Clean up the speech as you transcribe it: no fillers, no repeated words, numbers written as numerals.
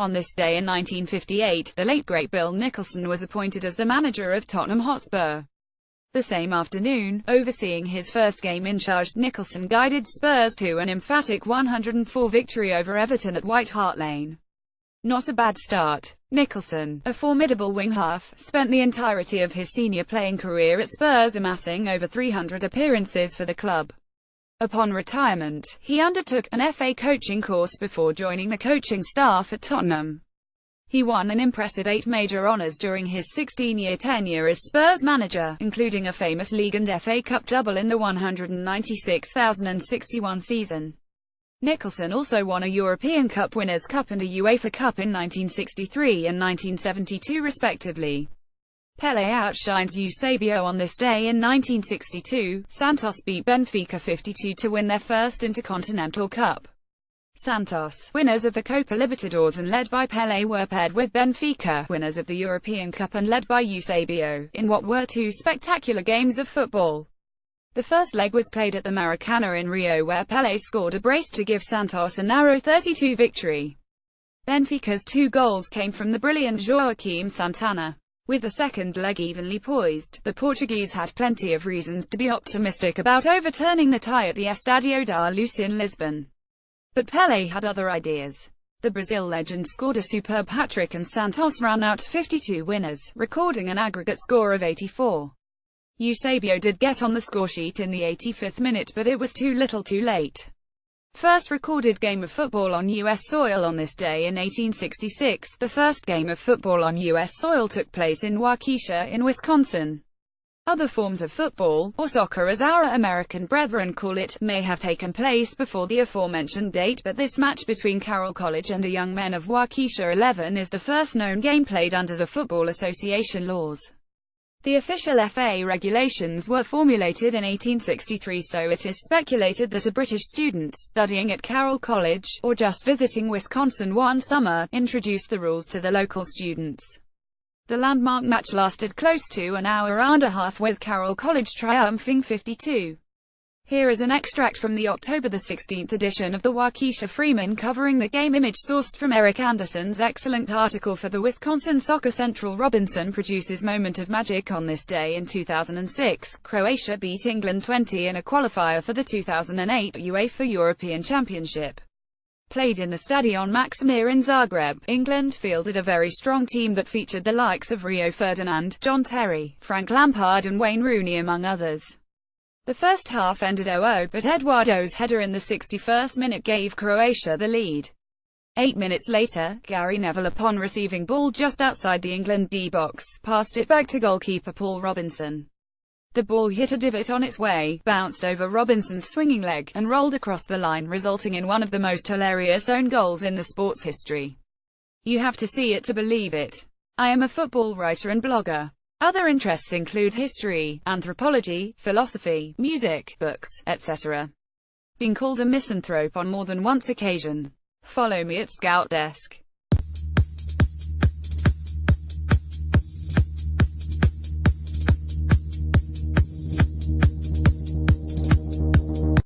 On this day in 1958, the late great Bill Nicholson was appointed as the manager of Tottenham Hotspur. The same afternoon, overseeing his first game in charge, Nicholson guided Spurs to an emphatic 104 victory over Everton at White Hart Lane. Not a bad start. Nicholson, a formidable wing-half, spent the entirety of his senior playing career at Spurs, amassing over 300 appearances for the club. Upon retirement, he undertook an FA coaching course before joining the coaching staff at Tottenham. He won an impressive 8 major honours during his 16-year tenure as Spurs manager, including a famous League and FA Cup double in the 196,061 season. Nicholson also won a European Cup Winners' Cup and a UEFA Cup in 1963 and 1972 respectively. Pele outshines Eusebio on this day in 1962. Santos beat Benfica 52 to win their first Intercontinental Cup. Santos, winners of the Copa Libertadores and led by Pele, were paired with Benfica, winners of the European Cup and led by Eusebio, in what were 2 spectacular games of football. The first leg was played at the Maracana in Rio, where Pele scored a brace to give Santos a narrow 3-2 victory. Benfica's 2 goals came from the brilliant Joaquim Santana. With the second leg evenly poised, the Portuguese had plenty of reasons to be optimistic about overturning the tie at the Estádio da Luz in Lisbon. But Pele had other ideas. The Brazil legend scored a superb hat-trick and Santos ran out 52 winners, recording an aggregate score of 84. Eusebio did get on the scoresheet in the 85th minute, but it was too little too late. First recorded game of football on U.S. soil on this day in 1866. The first game of football on U.S. soil took place in Waukesha in Wisconsin. Other forms of football, or soccer as our American brethren call it, may have taken place before the aforementioned date, but this match between Carroll College and the young men of Waukesha 11 is the first known game played under the Football Association laws. The official FA regulations were formulated in 1863, so it is speculated that a British student studying at Carroll College, or just visiting Wisconsin one summer, introduced the rules to the local students. The landmark match lasted close to an hour and a half, with Carroll College triumphing 52. Here is an extract from the October 16 edition of the Waukesha Freeman covering the game, image sourced from Eric Anderson's excellent article for the Wisconsin Soccer Central. Robinson produces moment of magic on this day in 2006. Croatia beat England 20 in a qualifier for the 2008 UEFA European Championship. Played in the Stadion Maksimir in Zagreb, England fielded a very strong team that featured the likes of Rio Ferdinand, John Terry, Frank Lampard and Wayne Rooney among others. The first half ended 0-0, but Eduardo's header in the 61st minute gave Croatia the lead. 8 minutes later, Gary Neville, upon receiving ball just outside the England D box, passed it back to goalkeeper Paul Robinson. The ball hit a divot on its way, bounced over Robinson's swinging leg, and rolled across the line, resulting in one of the most hilarious own goals in the sport's history. You have to see it to believe it. I am a football writer and blogger. Other interests include history, anthropology, philosophy, music, books, etc. Been called a misanthrope on more than once occasion. Follow me at Scout Desk.